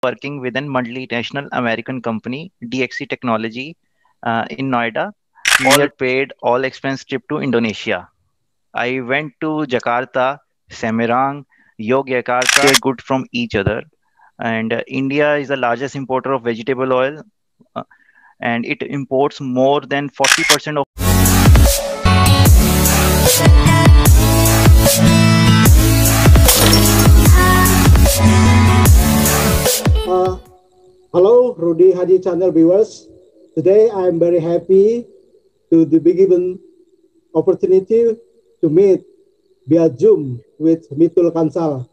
working with a multinational American company, DXC Technology, in Noida, near paid all expense trip to Indonesia. I went to Jakarta, Semarang, Yogyakarta, good from each other. And India is the largest importer of vegetable oil, uh, and it imports more than 40% of. Uh, Hello, Rudy Haji channel viewers. Today I am very happy to be given opportunity to meet via Zoom with Mitul Kansal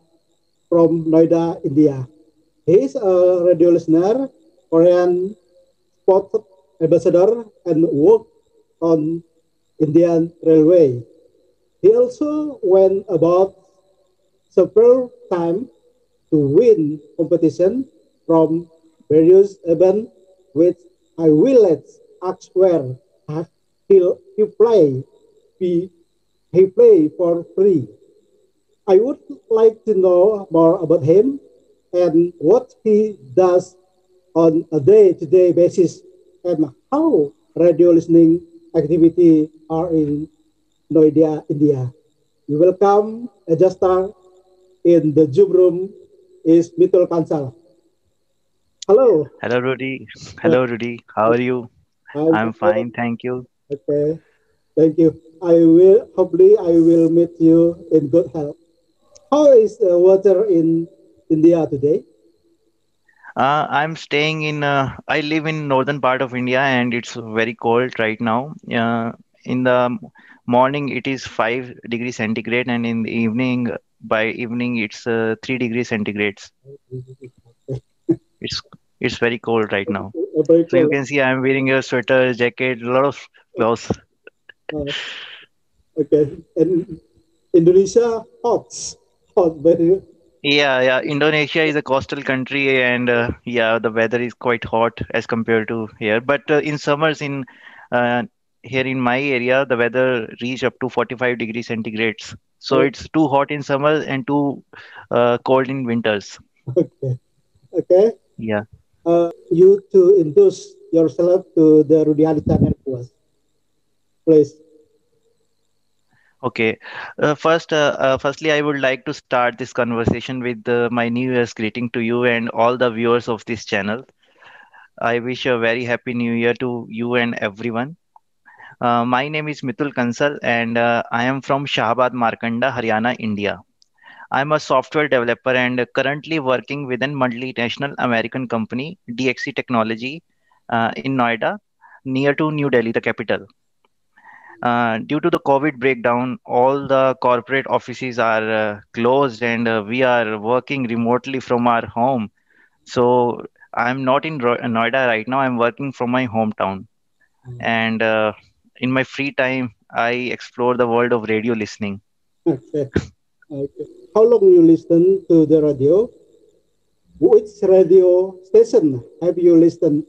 from Noida, India. He is a radio listener, Korean sport ambassador, and worked on Indian Railway. He also went about several times to win competition from various events which I will let ask where have he play he, he play for free. I would like to know more about him and what he does on a day-to-day basis and how radio listening activity are in Noida, India. We welcome a just star in the Zoom room is Mitul Kansal. Hello. Hello, Rudy. Uh, Hello, Rudy. How are you? I'm I'm fine, thank you. okay. Thank you. I will hopefully I will meet you in good health. How is the weather in India today? I'm staying in. I live in northern part of India, and it's very cold right now. In the morning, it is 5 degrees centigrade, and in the evening, by evening, it's 3 degrees centigrade. It's it's very cold right now. Very So you cold. can see I'm wearing a sweater, jacket, a lot of clothes. Uh, okay. And Indonesia hot, very. Yeah. Indonesia is a coastal country, and yeah, the weather is quite hot as compared to here. But in summers, in uh, here in my area, the weather reach up to 45 degrees centigrades. So Oh, it's too hot in summer and too cold in winters. okay. Okay. Yeah. You to introduce yourself to the Rudiani channel plus, please. Okay. Firstly, I would like to start this conversation with my New Year's greeting to you and all the viewers of this channel. I wish a very happy New Year to you and everyone. My name is Mitul Kansal and I am from Shahabad, Markanda, Haryana, India. I'm a software developer and currently working with a multinational American company, DXC Technology, in Noida, near to New Delhi, the capital. Due to the COVID breakdown, all the corporate offices are closed and we are working remotely from our home. So I'm not in Noida right now. I'm working from my hometown. And in my free time, I explore the world of radio listening. Okay. Okay. How long you listen to the radio? Which radio station have you listened?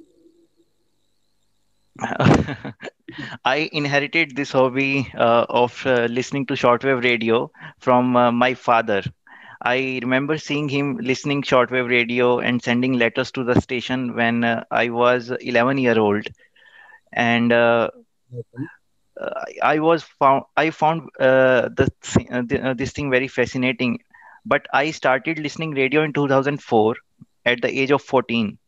I inherited this hobby of listening to shortwave radio from my father. I remember seeing him listening shortwave radio and sending letters to the station when I was 11-year old. And I found this thing very fascinating. But I started listening radio in 2004 at the age of 14.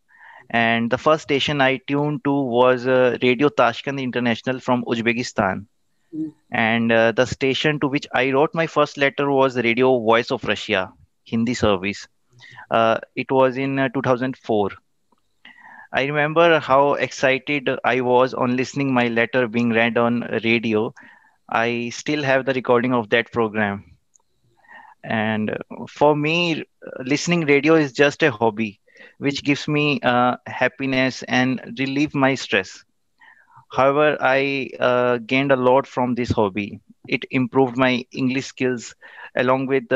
And the first station I tuned to was Radio Tashkent International from Uzbekistan. And the station to which I wrote my first letter was Radio Voice of Russia, Hindi service. It was in 2004. I remember how excited I was on listening my letter being read on radio. I still have the recording of that program. And for me, listening radio is just a hobby, which gives me happiness and relieve my stress. However, I gained a lot from this hobby. It improved my English skills, along with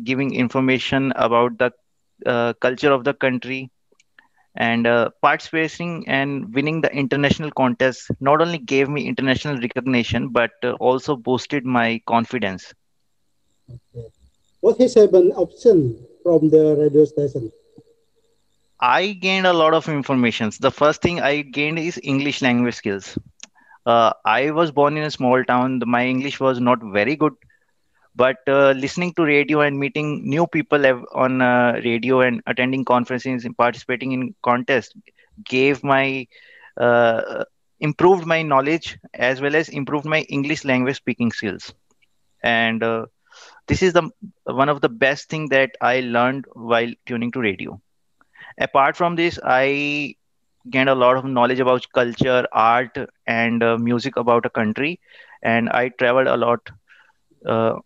giving information about the culture of the country. And participating and winning the international contest not only gave me international recognition, but also boosted my confidence. Okay. What is an option from the radio station? I gained a lot of information. The first thing I gained is English language skills. I was born in a small town. My English was not very good, but listening to radio and meeting new people on radio and attending conferences and participating in contests gave my uh, improved my knowledge as well as improved my English language speaking skills. And this is the one of the best thing that I learned while tuning to radio. Apart from this, I gained a lot of knowledge about culture, art, and music about a country, and I traveled a lot uh,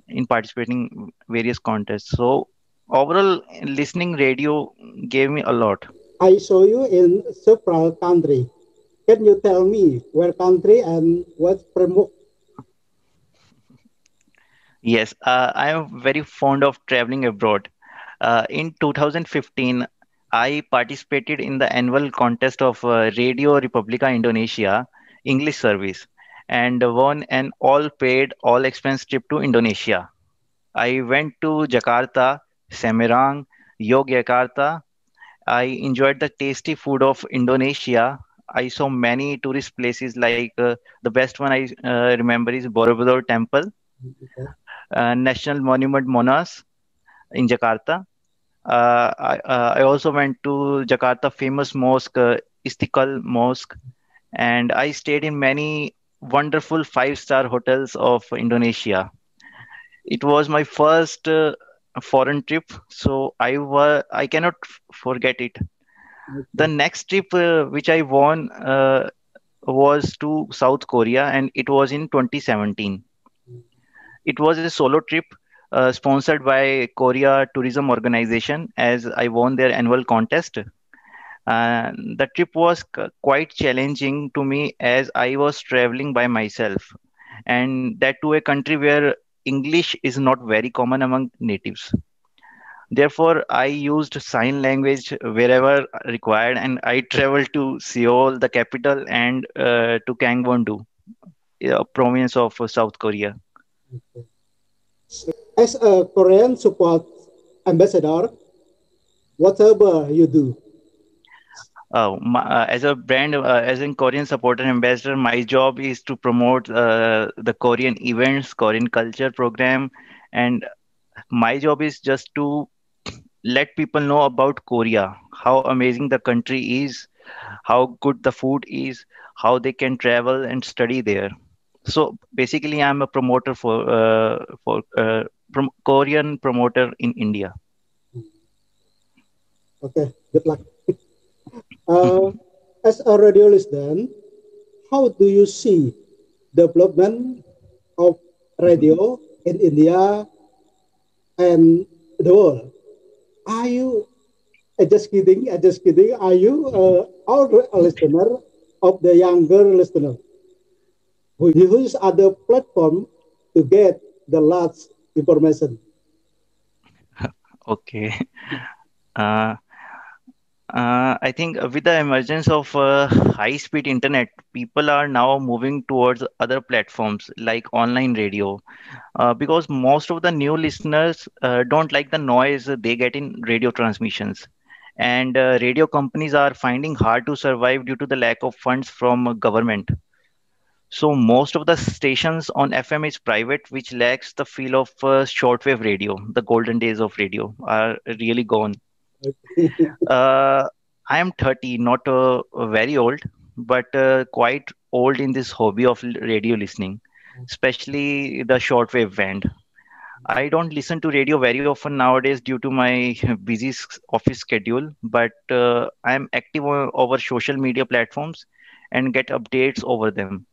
in participating various contests. So overall, listening radio gave me a lot. I saw you in several countries. Can you tell me where country and what framework? Yes, I am very fond of traveling abroad. In 2015, I participated in the annual contest of Radio Republica Indonesia English service and won an all-paid, all-expense trip to Indonesia. I went to Jakarta, Semarang, Yogyakarta. I enjoyed the tasty food of Indonesia. I saw many tourist places like the best one I remember is Borobudur Temple, Okay. National Monument Monas in Jakarta. I also went to Jakarta famous mosque, Istiqlal Mosque, and I stayed in many wonderful five-star hotels of Indonesia. It was my first foreign trip, so I cannot forget it. The Okay. next trip which I won was to South Korea, and it was in 2017. It was a solo trip sponsored by Korea Tourism Organization as I won their annual contest. The trip was quite challenging to me as I was traveling by myself, and that to a country where English is not very common among natives. Therefore, I used sign language wherever required, and I traveled to Seoul, the capital, and to Gangwon-do, a province of South Korea. Okay. As a Korean support ambassador, whatever you do. As a brand, as a Korean supporter ambassador, my job is to promote the Korean events, Korean culture program, and my job is just to let people know about Korea, how amazing the country is, how good the food is, how they can travel and study there. So basically, I'm a promoter for Korean promoter in India. Okay, good luck. Uh, as a radio listener, how do you see development of radio in India and the world? Are you just kidding? Just kidding. Are you older listener of the younger listener who use other platform to get the last information? Okay. Uh, I think with the emergence of high-speed internet, people are now moving towards other platforms like online radio because most of the new listeners don't like the noise they get in radio transmissions. And radio companies are finding hard to survive due to the lack of funds from government. So most of the stations on FM is private, which lacks the feel of shortwave radio. The golden days of radio are really gone. Okay. Uh, I am 30, not very old, but quite old in this hobby of radio listening, especially the shortwave band. I don't listen to radio very often nowadays due to my busy office schedule, but I am active over social media platforms and get updates over them.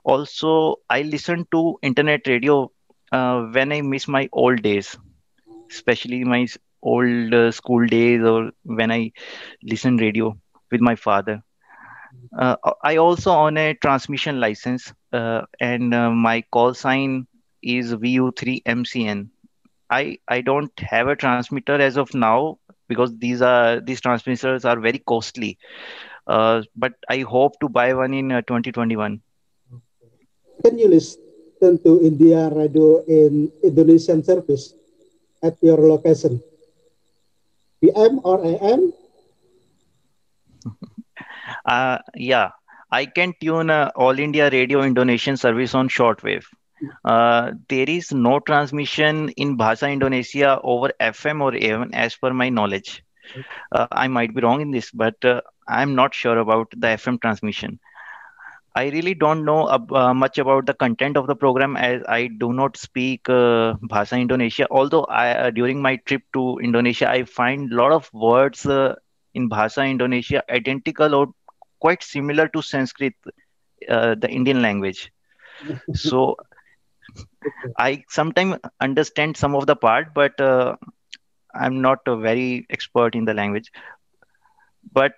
Also, I listen to internet radio when I miss my old days, especially my old school days or when I listen radio with my father. I also own a transmission license, and my call sign is VU3MCN. I don't have a transmitter as of now because these transmitters are very costly. But I hope to buy one in 2021. Can you listen to India radio in Indonesian service at your location? PM or AM? Yeah, I can tune All India Radio Indonesian service on shortwave. There is no transmission in Bahasa Indonesia over FM or AM as per my knowledge. I might be wrong in this, but I'm not sure about the FM transmission. I really don't know much about the content of the program as I do not speak Bahasa Indonesia. Although during my trip to Indonesia, I find a lot of words in Bahasa Indonesia identical or quite similar to Sanskrit, the Indian language. So Okay. I sometimes understand some of the part, but I'm not very expert in the language. But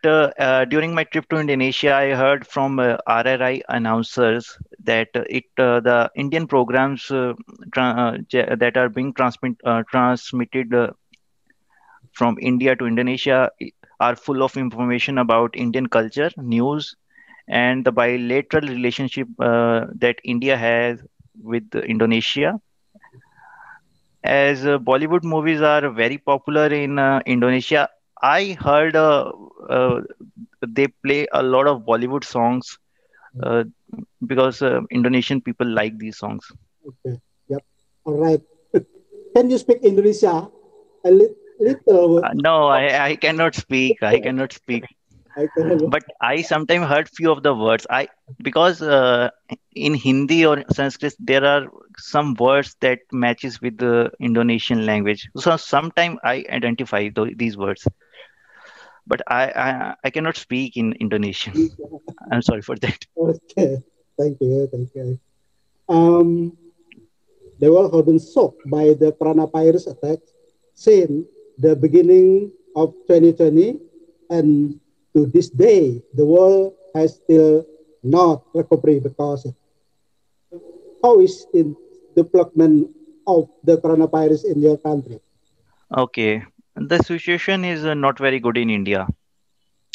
during my trip to Indonesia, I heard from RRI announcers that the Indian programs that are being transmitted from India to Indonesia are full of information about Indian culture, news, and the bilateral relationship that India has with Indonesia. As Bollywood movies are very popular in Indonesia, I heard they play a lot of Bollywood songs uh, because Indonesian people like these songs. Okay. Yep. All right. Can you speak Indonesia? A little. No, I cannot speak. I cannot speak. I can. But I sometimes heard few of the words. I because in Hindi or Sanskrit there are some words that matches with the Indonesian language. So sometimes I identify these words, but I cannot speak in Indonesian. I'm sorry for that. Okay. Thank you. Thank you. Um, the world has been shocked by the coronavirus attack since the beginning of 2020, and to this day, the world has still not recovered because how is in development of the coronavirus in your country? Okay, the situation is not very good in India.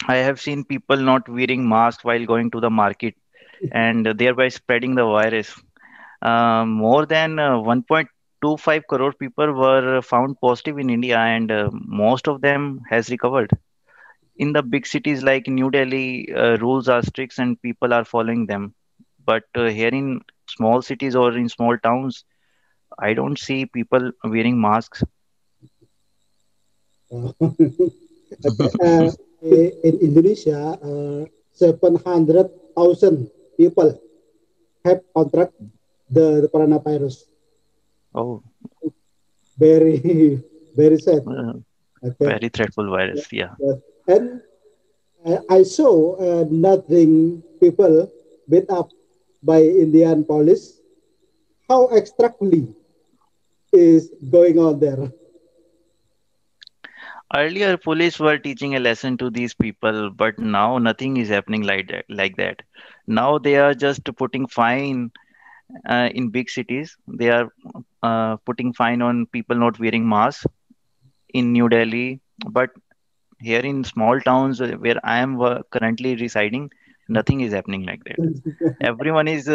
I have seen people not wearing masks while going to the market and thereby spreading the virus. More than 1.25 crore people were found positive in India, and most of them has recovered. In the big cities like New Delhi, rules are strict and people are following them. But here in small cities or in small towns, I don't see people wearing masks. Okay. In Indonesia, 700,000 people have contract the coronavirus. Oh, Very, very sad. uh, Okay. very dreadful virus. Yeah. Yes. And I saw nothing people beat up by Indian police. How exactly is going on there? Earlier, police were teaching a lesson to these people, but now nothing is happening like that. Like that. Now they are just putting fine in big cities. They are putting fine on people not wearing masks in New Delhi. But here in small towns where I am currently residing, nothing is happening like that. Everyone is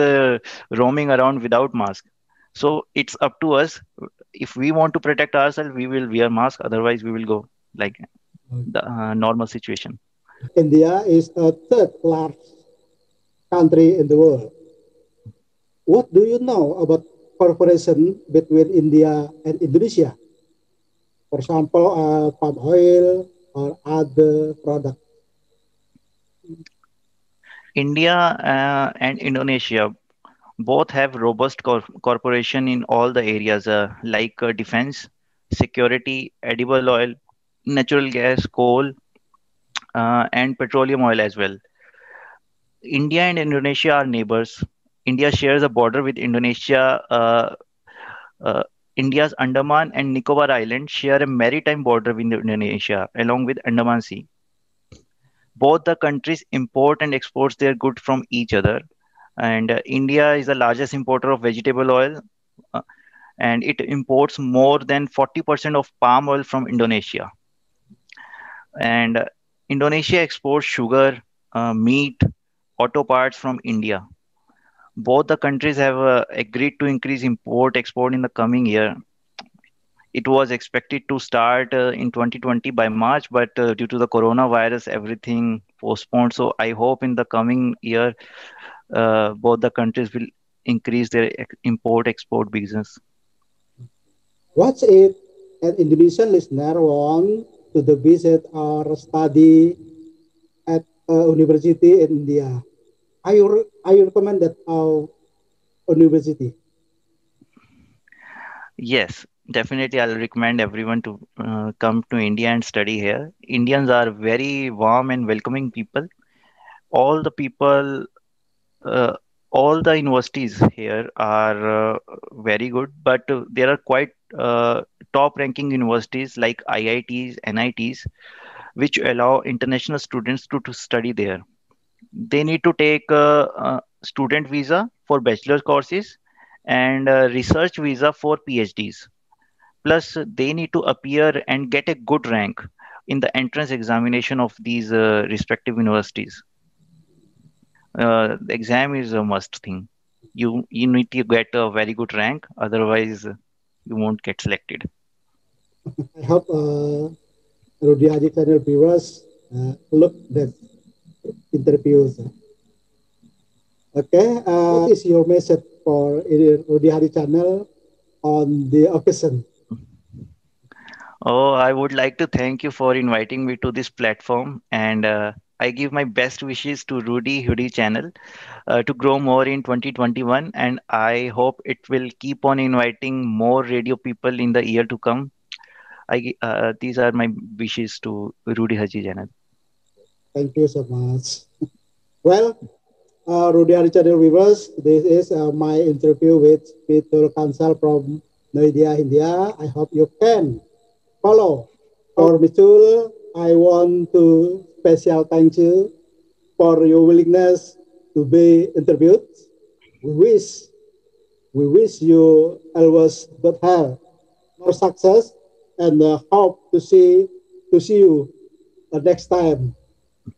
roaming around without mask. So it's up to us. If we want to protect ourselves, we will wear mask. Otherwise, we will go like the normal situation. India is a third largest country in the world. What do you know about cooperation between India and Indonesia? For example, palm oil or other products. India and Indonesia both have robust corporation in all the areas like defense, security, edible oil, natural gas, coal, and petroleum oil as well. India and Indonesia are neighbors. India shares a border with Indonesia. Uh, India's Andaman and Nicobar Islands share a maritime border with Indonesia, along with Andaman Sea. Both the countries import and export their goods from each other. And India is the largest importer of vegetable oil, uh, and it imports more than 40% of palm oil from Indonesia. And Indonesia exports sugar, meat, auto parts from India. Both the countries have agreed to increase import export in the coming year. It was expected to start in 2020 by March, but due to the coronavirus, everything postponed. So I hope in the coming year, both the countries will increase their import export business. What if an Indonesian listener want to the visit or study at a university in India? I recommend that university. Yes, definitely. I'll recommend everyone to come to India and study here. Indians are very warm and welcoming people. All the people, uh, all the universities here are very good, but there are quite top-ranking universities like IITs, NITs, which allow international students to study there. They need to take a student visa for bachelor courses and a research visa for PhDs. Plus, they need to appear and get a good rank in the entrance examination of these respective universities. The exam is a must thing. You need to get a very good rank, otherwise you won't get selected. I hope Rudy Haji channel viewers look that interviews. Okay, what is your message for Rudy Haji channel on the occasion? Oh, I would like to thank you for inviting me to this platform, and I give my best wishes to Rudy Hudi channel to grow more in 2021, and I hope it will keep on inviting more radio people in the year to come. These are my wishes to Rudy Haji channel. Thank you so much. Well, Rudy Haji channel viewers, this is my interview with Peter Kansal from Noida, India. I hope you can follow. For Mitul, I want to special thank you for your willingness to be interviewed. We wish we wish you always good health, more success, and hope to see you next time.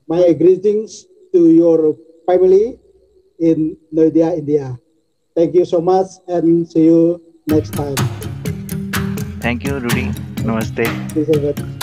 My greetings to your family in Noida, India. Thank you so much, and see you next time. Thank you, Rudy. Namaste. This is it.